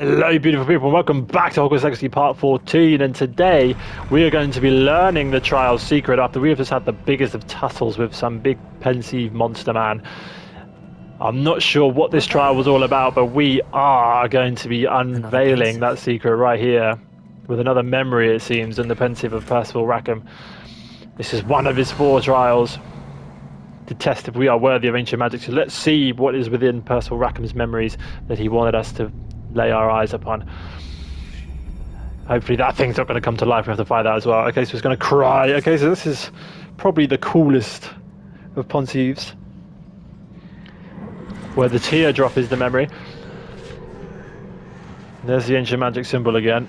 Hello beautiful people, welcome back to Hogwarts Legacy Part 14, and today we are going to be learning the trial's secret after we have just had the biggest of tussles with some big pensive monster man. I'm not sure what this trial was all about, but we are going to be unveiling that secret right here with another memory, it seems, in the pensive of Percival Rackham. This is one of his 4 trials to test if we are worthy of ancient magic, so let's see what is within Percival Rackham's memories that he wanted us to lay our eyes upon. Hopefully that thing's not going to come to life. We have to find that as well. Okay, so it's going to cry. Okay, so this is probably the coolest of Pontives, where the teardrop is the memory. There's the ancient magic symbol again,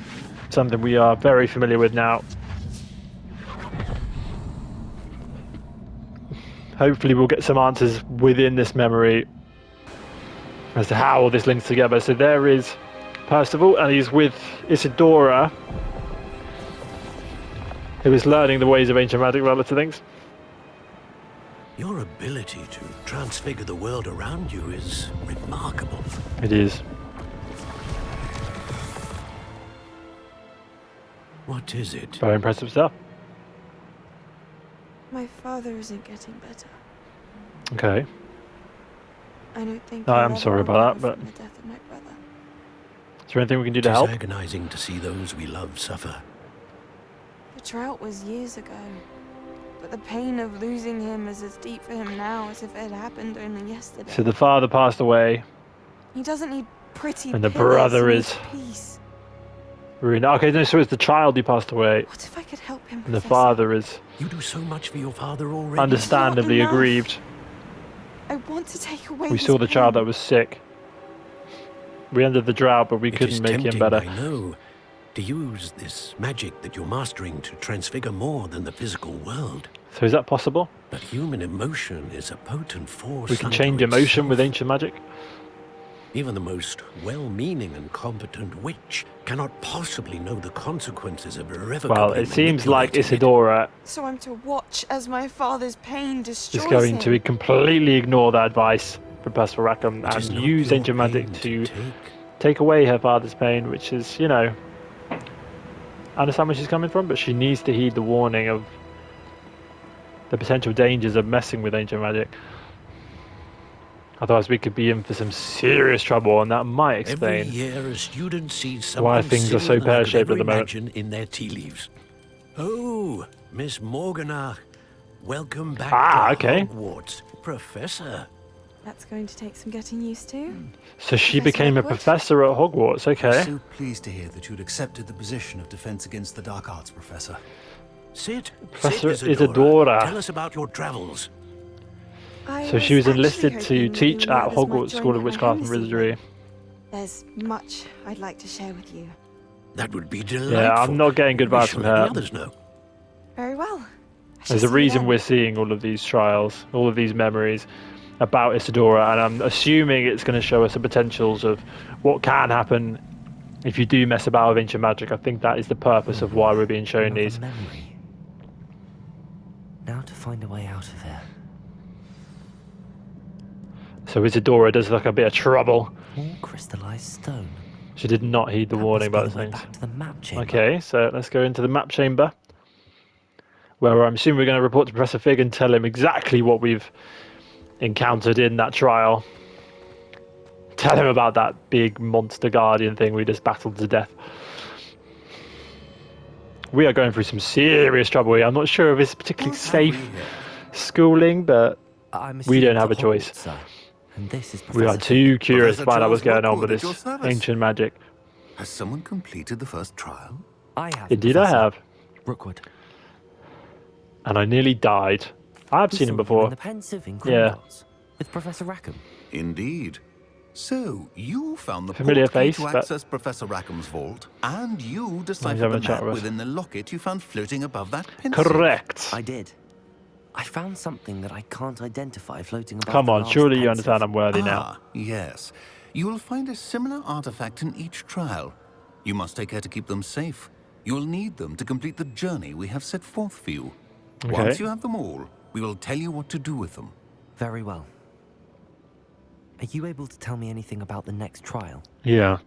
something we are very familiar with now. Hopefully we'll get some answers within this memory as to how all this links together. So there is Percival, and he's with Isidora, who is learning the ways of ancient magic relative things. Your ability to transfigure the world around you is remarkable. It is. What is it? Very impressive stuff. My father isn't getting better. Okay. I don't think I'm sorry about that, but the death of my brother. is there anything we can do to It is help? agonizing to see those we love suffer. The drought was years ago, but the pain of losing him is as deep for him now as if it had happened only yesterday. So the father passed away, He doesn't need pretty and the pillars, brother he is needs peace. ruined. Okay, no, so it's the child who passed away, What if I could help him, and the Professor? father is You do so much for your father already. understandably enough. aggrieved. I want to take away We his saw the child that pain. was sick. We ended the drought, but we It is couldn't make him tempting, better. I know, to use this magic that you're mastering to transfigure more than the physical world. So is that possible? But human emotion is a potent force. We can unto change emotion with itself. ancient magic? Even the most well-meaning and competent witch cannot possibly know the consequences of irrevocably Well, it seems like manipulating it. Isidora So I'm to watch as my father's pain destroys is going him. to completely ignore that advice from Percival Rackham It is and not use your ancient magic pain to take. take away her father's pain, which is, you know, I understand where she's coming from, but she needs to heed the warning of the potential dangers of messing with ancient magic. Otherwise we could be in for some serious trouble, and that might Every explain year a student sees something why things are so similar they could pear-shaped ever at the moment. imagine in their tea leaves. Oh, Miss Morganach, welcome back to Okay. Hogwarts, Professor. That's going to take some getting used to. So she Professor became a Rookwood? professor at Hogwarts, okay. So pleased to hear that you'd accepted the position of Defense Against the Dark Arts, Professor. Sit, Professor sit, Isidora. Tell us about your travels. So she was actually enlisted hoping to that teach you at others might Hogwarts join School me of at my Witchcraft home and this Wizardry. evening. There's much I'd like to share with you. That would be delightful. Yeah, I'm not getting good We vibes shall from let the her. others know. Very well. I shall There's a see you reason then. we're seeing all of these trials, all of these memories about Isidora, and I'm assuming it's going to show us the potentials of what can happen if you do mess about with ancient magic. I think that is the purpose of why we're being shown Another these. memory. Now to find a way out of here. So Isidora does look a bit of trouble. More crystallized stone. She did not heed the That warning must about be the way things. back to the map chamber. Okay, so let's go into the map chamber, where I'm assuming we're going to report to Professor Fig and tell him exactly what we've encountered in that trial. Tell him about that big monster guardian thing we just battled to death. We are going through some serious trouble here. I'm not sure if it's particularly safe schooling, but I'm we don't student have a at choice. Hogwarts, sir, and this is We are Professor too Fig. curious to Professor find out what's Charles going on with Rookwood at this your service. ancient magic. Has someone completed the first trial? I have. Indeed I Professor have. Rookwood. And I nearly died. I've We seen him saw you before. in the pensive in Yeah. Gringotts with Professor Rackham. Indeed. So, you found the Familiar portkey face, to but- access Professor Rackham's vault, and you deciphered having the a chat map with us. within the locket you found floating above that pensive. Correct. I did. I found something that I can't identify floating above Come the on, last surely you pensive. understand I'm worthy now. Ah, yes. You will find a similar artifact in each trial. You must take care to keep them safe. You will need them to complete the journey we have set forth for you. Okay. Once you have them all, we will tell you what to do with them. Very well. Are you able to tell me anything about the next trial? Yeah.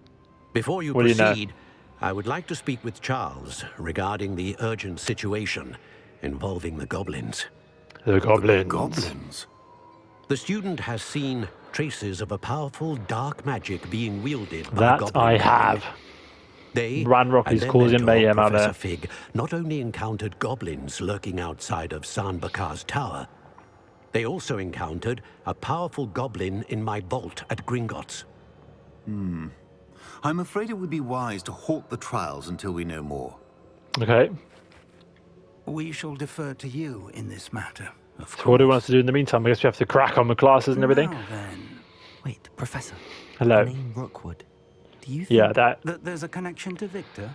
Before you What do you know? proceed, I would like to speak with Charles regarding the urgent situation involving the goblins. The goblins. Goblins? The student has seen traces of a powerful dark magic being wielded by That goblin I kind. have. They Ranrock and is their causing mentor, mayhem out Professor there. Fig, not only encountered goblins lurking outside of San Bakar's tower, they also encountered a powerful goblin in my vault at Gringotts. I'm afraid it would be wise to halt the trials until we know more. Okay. We shall defer to you in this matter, of So course. what do we want to do in the meantime? I guess we have to crack on with classes and everything. Now then, Wait, Professor. Hello. The name Rookwood. Do you think Yeah, that there's a connection to Victor?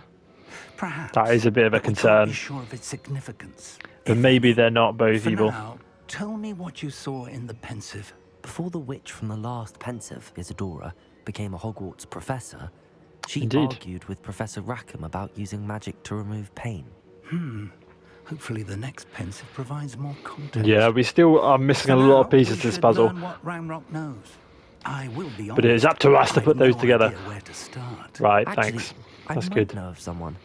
Perhaps. That is a bit of a but we can't concern. be sure of its significance. but maybe they're not both For evil. now, tell me what you saw in the pensive. before the witch from the last pensive, Isadora, became a Hogwarts professor, she Indeed. argued with Professor Rackham about using magic to remove pain. Hopefully the next pensive provides more context. Yeah, we still are missing For a lot now, of pieces we to this should puzzle. learn what Ranrock knows. I will be But it is up to us to I've put those no together. idea where to start. Right, Actually, thanks. I That's might good. know of someone.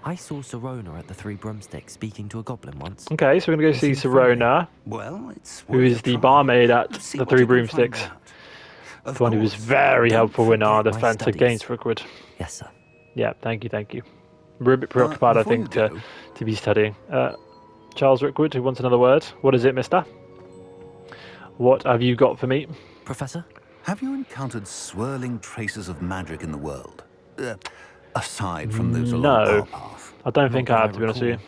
I saw Serona at the Three Broomsticks speaking to a goblin once. Okay, so we're going to go see They seem friendly. Serona, Well, it's who worth is a the try. barmaid at Let's see the what Three you can find Broomsticks. out. Of The one who was course, very don't helpful in our forget my defense studies. against Rookwood. Yes, sir. Yeah, thank you, thank you. We're a bit preoccupied, I before you think, go- to be studying. Charles Rookwood, who wants another word? What is it, mister? What have you got for me? Professor? Have you encountered swirling traces of magic in the world? Aside from those along No. our path. I don't Not think that I I have, to be honest with you. recall.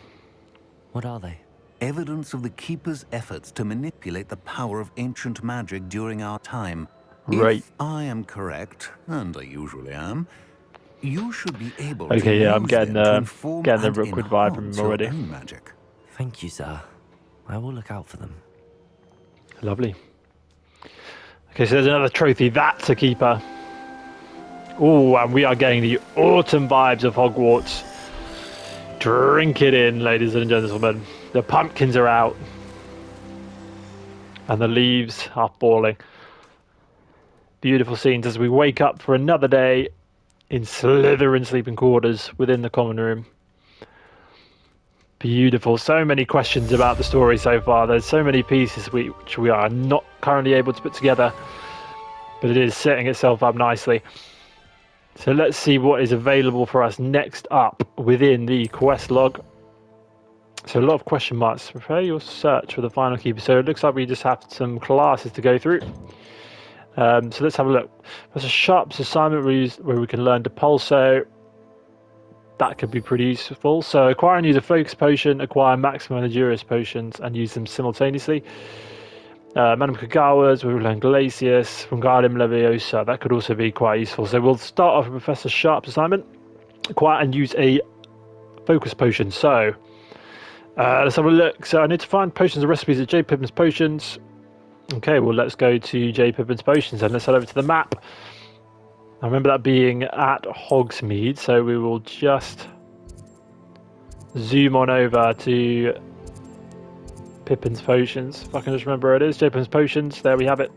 What are they? Evidence of the Keeper's efforts to manipulate the power of ancient magic during our time. Right. If I am correct, and I usually am, you should be able Okay, to yeah, I'm use getting them to the inform getting and the Rookwood vibe from him enhance your already. own magic. Thank you, sir. I will look out for them. Lovely. Okay, so there's another trophy. That's a keeper. Oh, and we are getting the autumn vibes of Hogwarts. Drink it in, ladies and gentlemen. The pumpkins are out. And the leaves are falling. Beautiful scenes as we wake up for another day in Slytherin sleeping quarters within the common room. Beautiful. So many questions about the story so far. There's so many pieces which we are not currently able to put together. But it is setting itself up nicely. So let's see what is available for us next up within the quest log. So a lot of question marks. Prepare your search for the final keeper. So it looks like we just have some classes to go through. So let's have a look. There's a Sharp's assignment where we can learn Depulso. That could be pretty useful. So acquire and use a focus potion, acquire maximum endurance potions, and use them simultaneously. Madame Kagawa's, we will learn Glacius, Wingardium Leviosa. That could also be quite useful. So we'll start off with Professor Sharp's assignment. Acquire and use a focus potion. So let's have a look. So I need to find potions and recipes at J. Pippin's Potions. Okay, well let's go to J. Pippin's Potions and let's head over to the map. I remember that being at Hogsmeade, so we will just zoom on over to Pippin's Potions. If I can just remember where it is. J. Pippin's Potions, there we have it.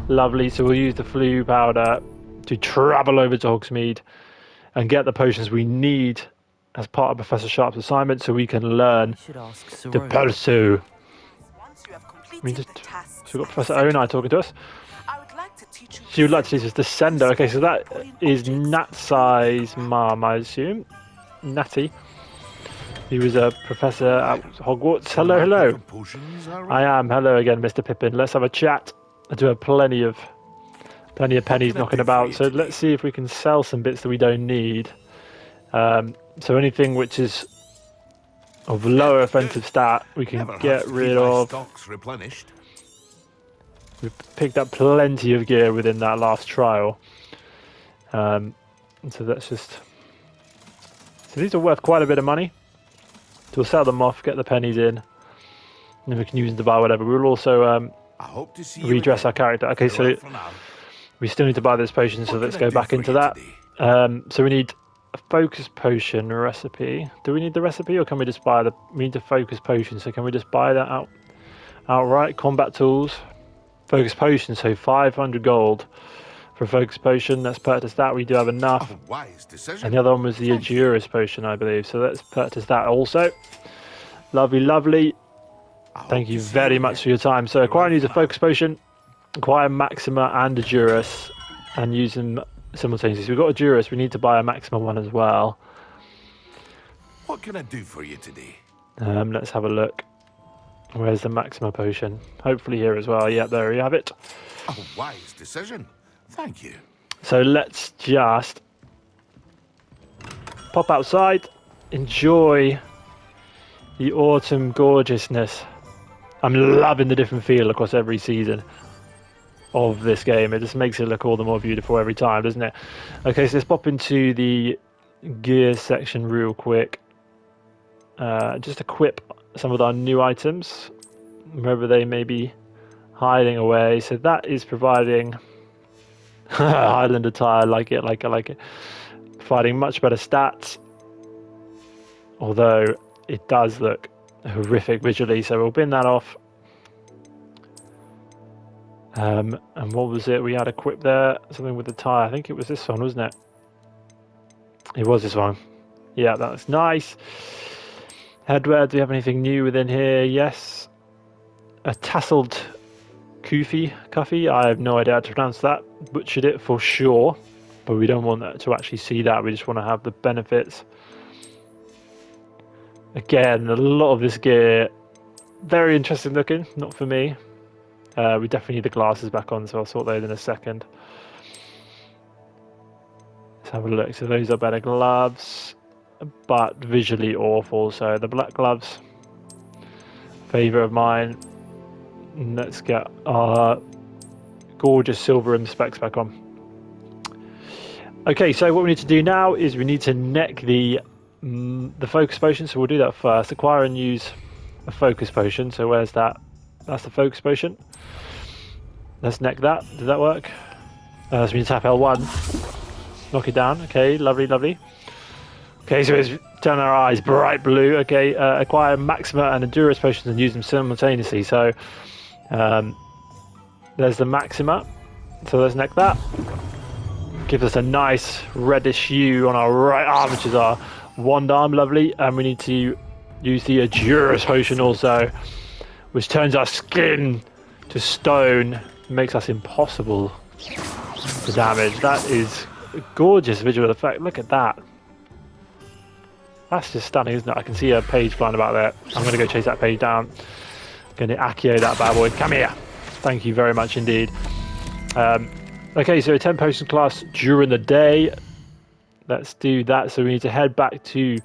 Lovely, so we'll use the flu powder to travel over to Hogsmeade and get the potions we need as part of Professor Sharp's assignment so we can learn I should ask the Serona. Pulso. Once you have completed We just, the tasks so we've got I Professor set Onai talking to us. I would like to teach you She would like to teach us Descender. Okay, so that is Natsai's mum, I assume. Natty. He was a professor at Hogwarts. Hello, hello. I am. Hello again, Mr. Pippin. Let's have a chat. I do have plenty of pennies knocking about. So let's see if we can sell some bits that we don't need. So anything which is of lower offensive stat, we can get rid of. Stocks replenished. We've picked up plenty of gear within that last trial. So that's just... So these are worth quite a bit of money. So we'll sell them off, get the pennies in, and then we can use them to buy whatever. We'll also I hope to see you redress again. our character. Okay, so Farewell for now. we still need to buy this potion, so What let's can I go do back for into you that. today? So we need a focus potion recipe. Do we need the recipe, or can we just buy the... We need the focus potion, so can we just buy that outright? Combat tools. Focus potion, so 500 gold for a focus potion. Let's purchase that. We do have enough. A wise decision. And the other one was the Adurus potion, I believe. So let's purchase that also. Lovely, lovely. Thank you very much for your time. So acquire and use a focus potion, acquire Maxima and Adurus, and use them simultaneously. So we've got Adurus, we need to buy a Maxima one as well. What can I do for you today? Let's have a look. Where's the Maxima potion? Hopefully here as well. Yeah, there we have it. A wise decision. Thank you. So let's just pop outside, enjoy the autumn gorgeousness. I'm loving the different feel across every season of this game. It just makes it look all the more beautiful every time, doesn't it? Okay, so let's pop into the gear section real quick. Just equip some of our new items, wherever they may be hiding away. So that is providing Highland attire, like it. Providing much better stats, although it does look horrific visually, so we'll bin that off. And what was it we had equipped there? Something with the tire. I think it was this one, wasn't it? It was this one. Yeah, that's nice. Headwear, do we have anything new within here? Yes. A tasseled cuffy. I have no idea how to pronounce that. Butchered it for sure. But we don't want that to actually see that. We just want to have the benefits. Again, a lot of this gear, very interesting looking. Not for me. We definitely need the glasses back on, so I'll sort those in a second. Let's have a look. So those are better gloves, but visually awful. So the black gloves, favourite of mine. Let's get our gorgeous silver rim specs back on. Okay, so what we need to do now is we need to neck the focus potion. So we'll do that first. Acquire and use a focus potion. So where's that? That's the focus potion. Let's neck that. Did that work? So we need to tap L1. Knock it down. Okay, lovely, lovely. Okay, so let's turn our eyes bright blue. Okay, acquire Maxima and Endurance potions and use them simultaneously. So there's the Maxima. So let's neck that. Gives us a nice reddish hue on our right arm, which is our wand arm. Lovely. And we need to use the Endurance potion also, which turns our skin to stone, makes us impossible to damage. That is a gorgeous visual effect. Look at that. That's just stunning, isn't it? I can see a page flying about there. I'm going to go chase that page down. Going to Accio that bad boy. Come here. Thank you very much indeed. Okay, so a 10 potion class during the day. Let's do that. So we need to head back to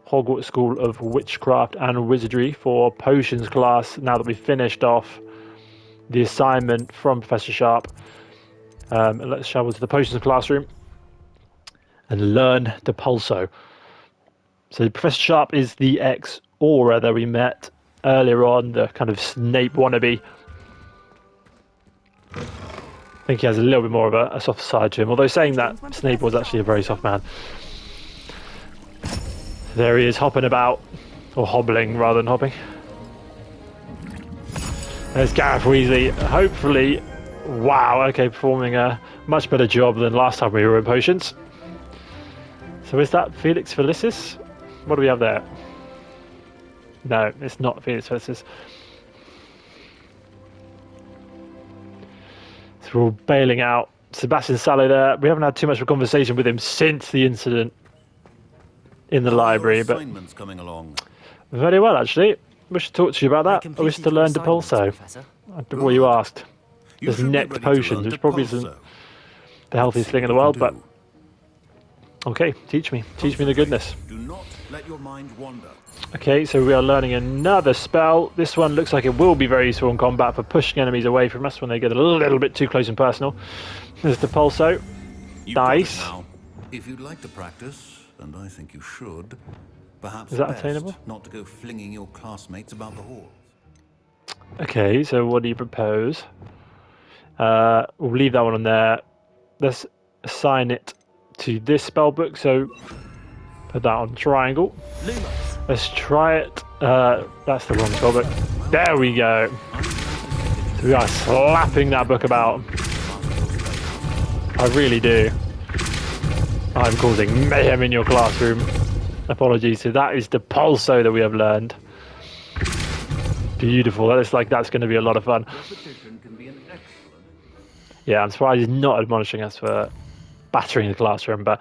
Hogwarts School of Witchcraft and Wizardry for potions class now that we've finished off the assignment from Professor Sharp. Let's travel to the potions classroom and learn the Pulso. So Professor Sharp is the ex-Aura that we met earlier on, the kind of Snape wannabe. I think he has a little bit more of a soft side to him, although saying that, Snape was actually a very soft man. There he is, hopping about, or hobbling rather than hopping. There's Gareth Weasley, hopefully, wow, okay, performing a much better job than last time we were in potions. So is that Felix Felicis? What do we have there? No, it's not Felix Felicis. So we're all bailing out. Sebastian Sallow there. We haven't had too much of a conversation with him since the incident in the library, but assignments coming along. Very well, actually. We should talk to you about that. I wish to learn the Pulso. I don't know what you asked. There's necked potions, which probably isn't the healthiest thing in the world, but okay, teach me the goodness. Do not let your mind wander. Okay, so we are learning another spell. This one looks like it will be very useful in combat for pushing enemies away from us when they get a little bit too close and personal. There's the Pulso. Nice. If you'd like to practice, and I think you should, perhaps is that best attainable? Not to go flinging your classmates about the halls. Okay, so what do you propose? We'll leave that one on there. Let's assign it to this spell book. So put that on triangle. Let's try it. That's the wrong spell book. There we go. So we are slapping that book about. I really do. I'm causing mayhem in your classroom. Apologies. So that is the pulso that we have learned. Beautiful. That looks like that's going to be a lot of fun. Yeah, I'm surprised he's not admonishing us for battering the classroom, but,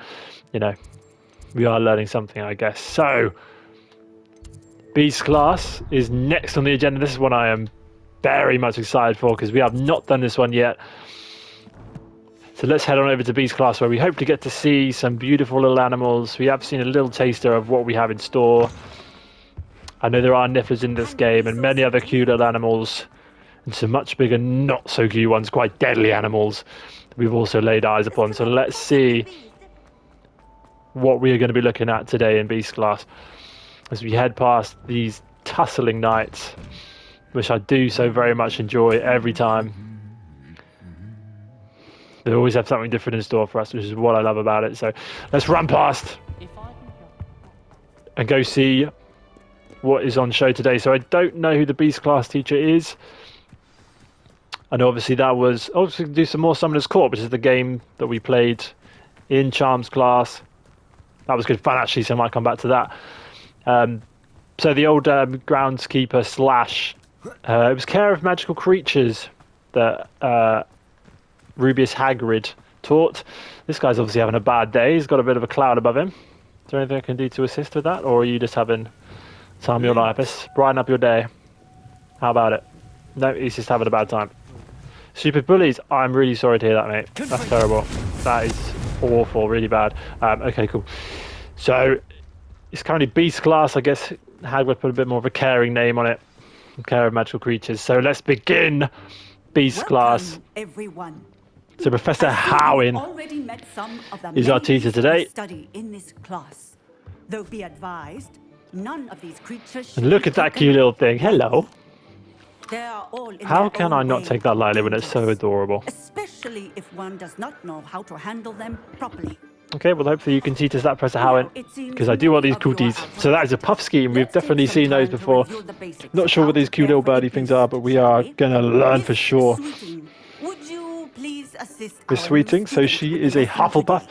you know, we are learning something, I guess. So, Beast class is next on the agenda. This is one I am very much excited for because we have not done this one yet. So let's head on over to Beast class where we hope to get to see some beautiful little animals. We have seen a little taster of what we have in store. I know there are niffers in this game and many other cute little animals. And some much bigger, not so cute ones, quite deadly animals we've also laid eyes upon. So let's see what we are going to be looking at today in Beast class as we head past these tussling knights, which I do so very much enjoy every time. They always have something different in store for us, which is what I love about it. So let's run past and go see what is on show today. So I don't know who the Beast class teacher is. And obviously that was obviously do some more Summoner's Court, which is the game that we played in Charms class. That was good fun actually, so I might come back to that. So the old groundskeeper slash it was care of magical creatures that Rubius Hagrid taught. This guy's obviously having a bad day. He's got a bit of a cloud above him. Is there anything I can do to assist with that, or are you just having time of your life? Let's brighten up your day. How about it? No, he's just having a bad time. Stupid bullies. I'm really sorry to hear that, mate. That's terrible. That is awful, really bad. Okay, cool. So it's currently Beast class. I guess Hagrid put a bit more of a caring name on it. Care of magical creatures. So let's begin Beast class. Everyone. So Professor Highwing is our teacher today. Study in this class. Though be advised, none of these creatures. And look at that cute little thing. Hello. They are all in How their can own I not way take that lightly when it's so dangerous, adorable? especially if one does not know how to handle them properly. Okay, well hopefully you can teach us that, Professor Highwing, because I do want these cooties. So that is a Puffskein. We've definitely seen those before. Not sure what these cute little birdie things are, but we are going to learn for sure. Would you please assist Miss Sweeting, so she is a Hufflepuff.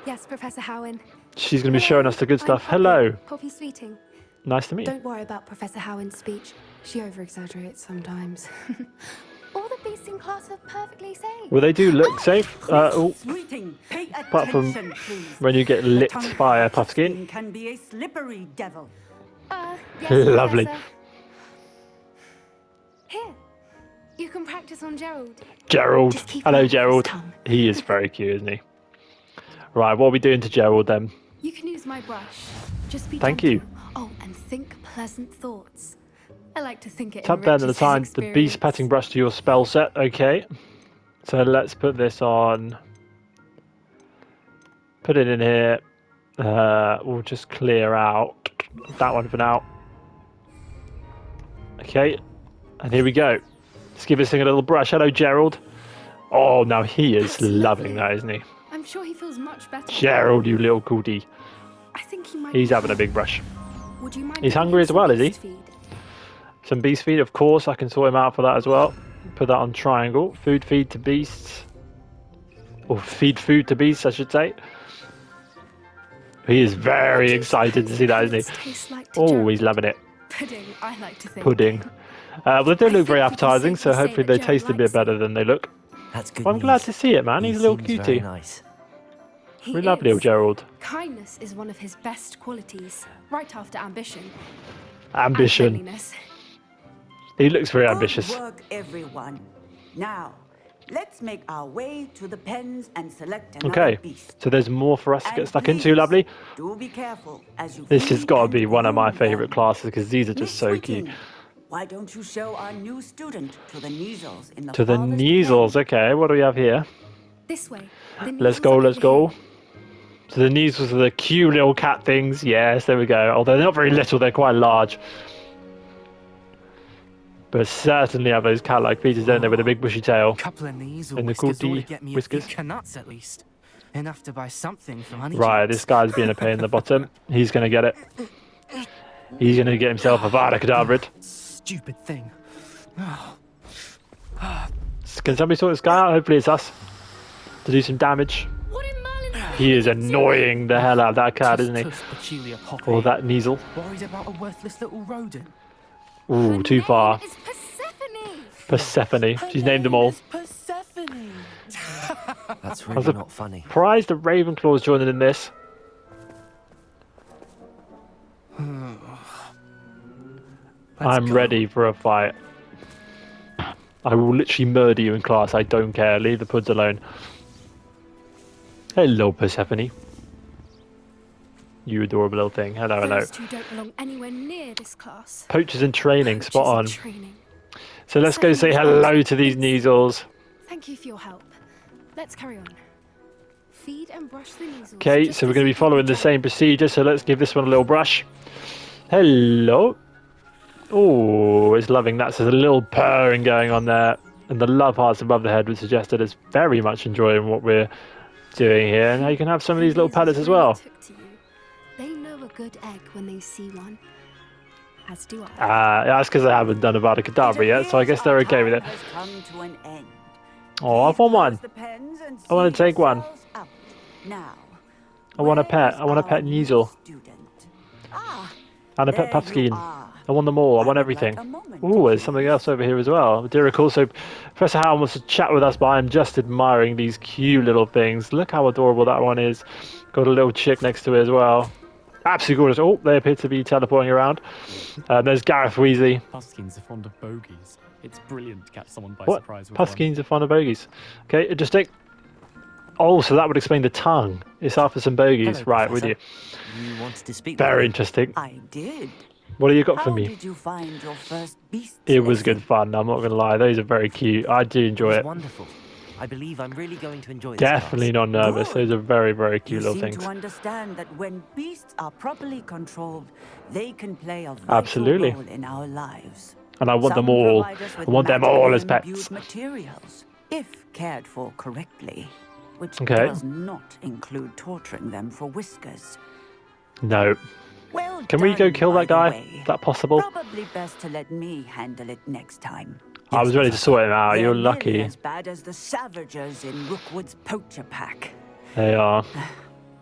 Yes, Professor Howin. She's going to be showing us the good stuff. Hello. Poppy Sweeting. Nice to meet you. Don't worry about Professor Howin's speech. She over-exaggerates sometimes. All the beasts in class are perfectly safe. Well, they do look safe. Sweeting, pay Apart from attention, please. when you get The lit tongue by a of Puffskein. can be a slippery devil. Yes, Lovely. Professor. Here, you can practice on Gerald. Gerald. Just keep Hello, an eye on his Gerald. tongue. He is very cute, isn't he? Right, what are we doing to Gerald then? You can use my brush. Just be Thank gentle. you. Oh, and think pleasant thoughts. I like to think it Tap down at the enriches time his the beast experience. patting brush to your spell set. Okay. So let's put this on. Put it in here. We'll just clear out that one for now. Okay. And here we go. Let's give this thing a little brush. Hello, Gerald. Oh, now he is That's loving that, lovely. isn't he? I'm sure he feels much better. Gerald, you little cootie. I think he might. He's be having a hungry. big brush. Would you mind He's giving hungry him as some well, is he? beast feed? Some beast feed, of course. I can sort him out for that as well. Put that on triangle. Food feed to beasts. Or feed food to beasts, I should say. He is very excited to see that, isn't he? Tastes like to Oh, Gerald. he's loving it. Pudding, I like to think. Pudding. Well, they don't look very think we can appetizing, so safely say hopefully that they Gerald taste a bit likes better it. than they look. That's good Well, I'm glad news. to see it, man. He's a little seems cutie. very nice. He We love little is. Gerald. Kindness is one of his best qualities, right after ambition. and Ambition. friendliness. He looks very Good ambitious. work, everyone. Now, let's make our way to the pens and select another Okay, beast. so there's more for us to get And stuck into, please, lovely. Do be careful as you This has feed got to and be one of my groom them. favourite classes because these are Miss just so cute. Sweeting, why don't you show our new student to the Neasels in the To the farthest Neasels, pen? okay, what do we have here? This way. The Let's needles go, are let's over go. here. So the Neasels are the cute little cat things. Yes, there we go. Although they're not very little, they're quite large. But certainly have those cat-like features, don't they, with a big bushy tail. Couple of knees And the whiskers ought to goatee get me whiskers. a few nuts at least. Enough to buy something from Honey Right, Jokes. this guy's being a pain in the bottom. He's going to get it. He's going to get himself a Avada Kedavra. Stupid thing. Can somebody sort this guy out? Hopefully it's us. to do some damage. He is annoying the hell out of that cat, isn't he? Or that Kneasel. Worried about a worthless little rodent. Ooh, too far. Persephone. She's named them all. That's really not funny. Surprised the Ravenclaw's joining in this. I'm ready for a fight. I will literally murder you in class. I don't care. Leave the puds alone. Hello, Persephone. You adorable little thing. Hello, hello. Those two don't belong anywhere near this class. Poachers in training. Spot on. Poachers in training. So let's go say hello to these Kneasels. Thank you for your help. Let's carry on. Feed and brush the Kneasels. Okay, so we're going to be following the same procedure. So let's give this one a little brush. Hello. Oh, it's loving that. So there's a little purring going on there. And the love hearts above the head would suggest that it's very much enjoying what we're doing here. And now you can have some of these little pellets as well. They know a good egg when they see one. As do I. That's because I haven't done Avada Kedavra yet, so I guess they're okay with it. Oh, I want one. I want to take one. I want a pet. I want a pet Kneasel. And a pet Puffskein. I want them all. I want everything. Ooh, there's something else over here as well. Derek also, Professor Howell wants to chat with us, but I'm just admiring these cute little things. Look how adorable that one is. Got a little chick next to it as well. Absolutely gorgeous. Oh, they appear to be teleporting around. There's Gareth Weasley. Puffskeins are fond of bogies. It's brilliant to catch someone by What? surprise with Puffskeins are fond of bogies. Okay, interesting. Oh, so that would explain the tongue. It's after some bogies. Hello, right, Professor. with you. You wanted to speak Very with me? interesting. I did. What do you got How for me? did you find your first beast It was lesson? good fun. I'm not going to lie. Those are very cute. I do enjoy It it. was wonderful. I believe I'm really going to enjoy this Definitely class. not nervous. Those are very, very cute You little seem things. to understand that when beasts are properly controlled, they can play a vital Absolutely. role in our lives. And I want them Some all. provide us I with want them all as magically pets. imbued materials, if cared for correctly, which Okay. does not include torturing them for whiskers. No. Well Can we go done, kill by that the guy? way. Is that possible? Probably best to let me handle it next time. I was ready to sort him out. They're You're nearly lucky. as bad as the Savagers in Rookwood's poacher pack. They are.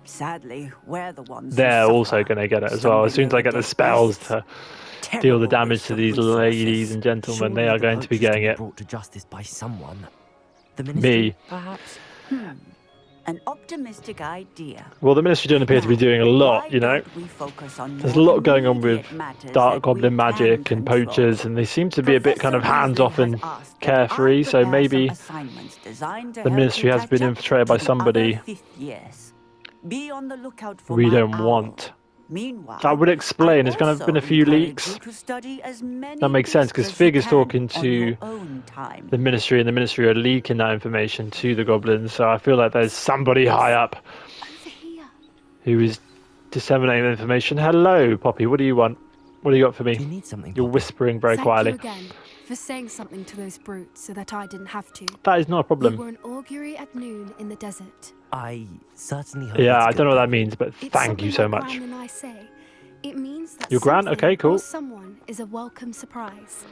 Sadly, we're the ones who They're suffer. also going to get it as well. As soon as I get the spells to deal the damage to these ladies and gentlemen, they are going to be getting it. Brought to justice by someone. The Me. ministry, perhaps. An optimistic idea. Well, the Ministry don't appear to be doing a lot, you know. There's a lot going on with Dark Goblin magic and poachers, and they seem to be a bit kind of hands-off and carefree, so maybe the Ministry has been infiltrated by somebody Be on the lookout for we my don't owl. want. Meanwhile, That would explain. There's kind of also been a few encourage leaks. you to study as many That makes sense, because beasts as you Fig is can talking on to your own time. the Ministry, and the Ministry are leaking that information to the Goblins, so I feel like there's somebody high up who is disseminating the information. Hello, Poppy. What do you want? What do you got for me? Do you need something? You're whispering very Thank quietly. you again for saying something to those brutes so that I didn't have to. That is not a You problem. were an augury at noon in the desert. I certainly hope. Yeah, it's I don't know what good. that means, but It's thank you something so my much. Gran and I say. It means that Your Gran? something Okay, cool. or someone is a welcome surprise.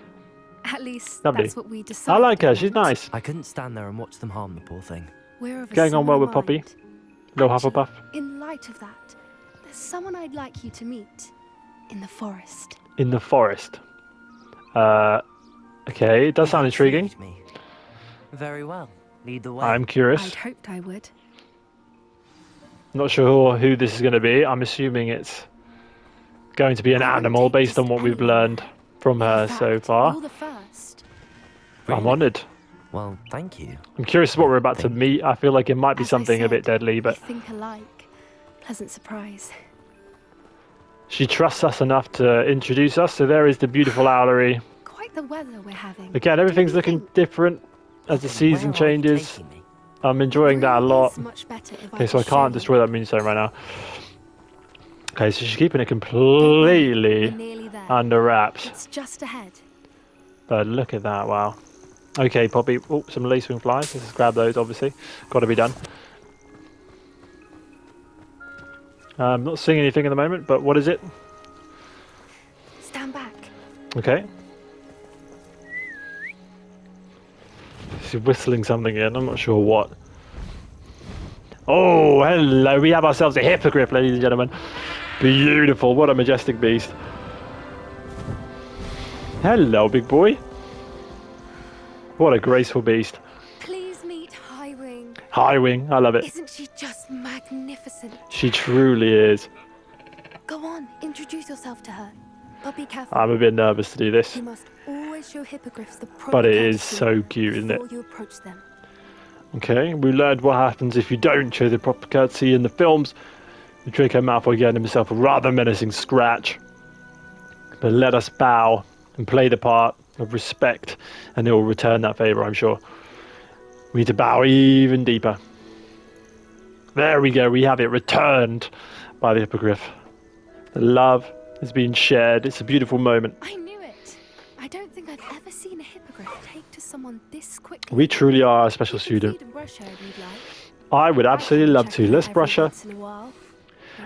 At least Lovely. that's what we decided. I like her. She's nice. I couldn't stand there and watch them harm the poor thing. We're of a Getting on well similar with Poppy. mind. Little Actually, Hufflepuff. In light of that, there's someone I'd like you to meet in the forest. In the forest. Okay, it does sound intriguing. Intrigued me. Very well. Lead the way. I'm curious. I'd hoped I would. Not sure who this is going to be. I'm assuming it's going to be an animal based on what we've learned from her In fact, so far. You're the first. I'm honoured. Well, thank you. I'm curious what we're about to meet. I feel like it might be As I something a bit said, deadly, but we think alike. Pleasant surprise. she trusts us enough to introduce us. So there is the beautiful owlery. Quite the weather we're having. Again, everything's looking different as the season Where are you changes. taking me? I'm enjoying that a Really lot. is much better if Okay, so I could show can't you. destroy that moonstone right now. Okay, so she's keeping it We're completely nearly there. under wraps. It's just ahead. But look at that, wow. Okay, Poppy. Oh, some lacewing flies. Let's just grab those, obviously. Got to be done. I'm not seeing anything at the moment, but what is it? Stand back. Okay. She's whistling something in. I'm not sure what. Oh, hello. We have ourselves a hippogriff, ladies and gentlemen. Beautiful. What a majestic beast. Hello, big boy. What a graceful beast. Please meet Highwing. Highwing. I love it. Isn't she just magnificent? She truly is. Go on, introduce yourself to her. But be careful. I'm a bit nervous to do this. You must always show hippogriffs the proper But it is courtesy so cute, isn't it? before you approach them. Okay, we learned what happens if you don't show the proper courtesy in the films. The Draco Malfoy getting himself a rather menacing scratch. But let us bow and play the part of respect, and it will return that favour, I'm sure. We need to bow even deeper. There we go, we have it returned by the hippogriff. The love has been shared. It's a beautiful moment. I knew it. I don't think I've ever seen a hippogriff take to someone this quickly. We truly are a special student. I would absolutely love to. Let's brush her.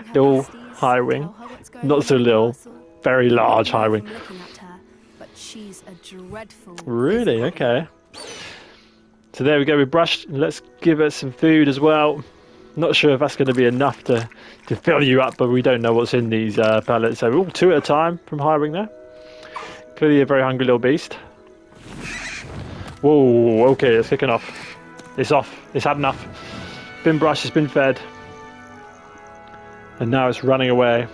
Little Highwing. Not so little. Very large Highwing. But she's a dreadful. Really? Okay. So there we go. We brushed. Let's give her some food as well. Not sure if that's going to be enough to fill you up, but we don't know what's in these pellets. So, two at a time from Highwing there. Clearly a very hungry little beast. Whoa, okay, it's kicking off. It's off. It's had enough. Been brushed, it's been fed. And now it's running away.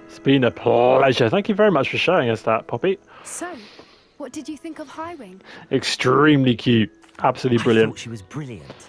It's been a pleasure. Thank you very much for showing us that, Poppy. So, what did you think of Highwing? Extremely cute. Absolutely brilliant. I thought she was brilliant.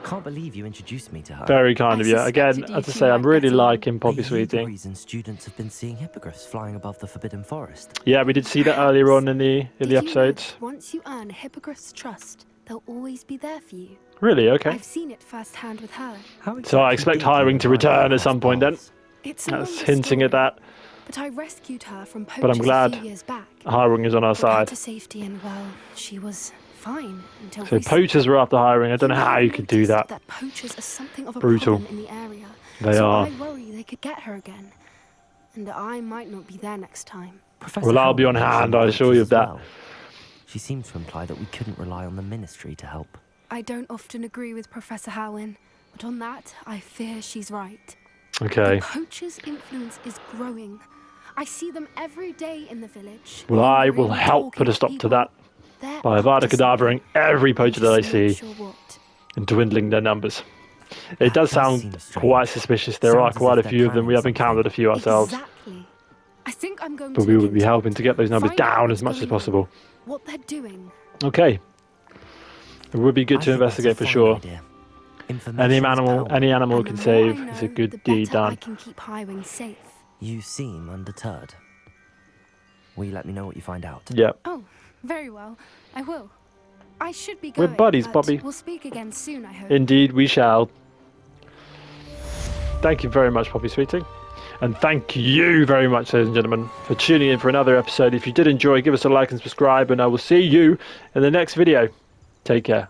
Can't believe you introduced me to her. Very kind of you. Again, as I say, I'm really liking Poppy Sweeting. The reason students have been seeing hippogriffs flying above the Forbidden Forest. Yeah, we did see that earlier on in the episodes. Once you earn a hippogriff's trust, they'll always be there for you. Really? Okay. I've seen it firsthand with her. So I expect Highwing to return at some point then. That's hinting at that. But I rescued her from poachers but I'm glad a few years back. Highwing is on our side. To safety and well, she was fine until so poachers were after Highwing. I don't know how you could do that. That poachers are something of a brutal problem in the area. They are. I worry they could get her again, and I might not be there next time. Well, I'll be on hand. I assure you of that. She seemed to imply that we couldn't rely on the Ministry to help. I don't often agree with Professor Howin, but on that, I fear she's right. Okay. The poachers' influence is growing. I see them every day in the village. Well, I will help put a stop to that by Avada Kedavraing every poacher that I see and dwindling their numbers. It does sound quite suspicious. There are quite a few of them. We have encountered a few ourselves. Exactly. I think I'm going but we will be helping to get those numbers down as much as possible. What they're doing. Okay. It would be good to investigate for sure. Any animal we can save is a good deed done. I can keep Highwing safe. You seem undeterred. Will you let me know what you find out? Yeah. Oh, very well. I will. I should be going. We're buddies, Bobby. We'll speak again soon, I hope. Indeed, we shall. Thank you very much, Poppy Sweeting. And thank you very much, ladies and gentlemen, for tuning in for another episode. If you did enjoy, give us a like and subscribe, and I will see you in the next video. Take care.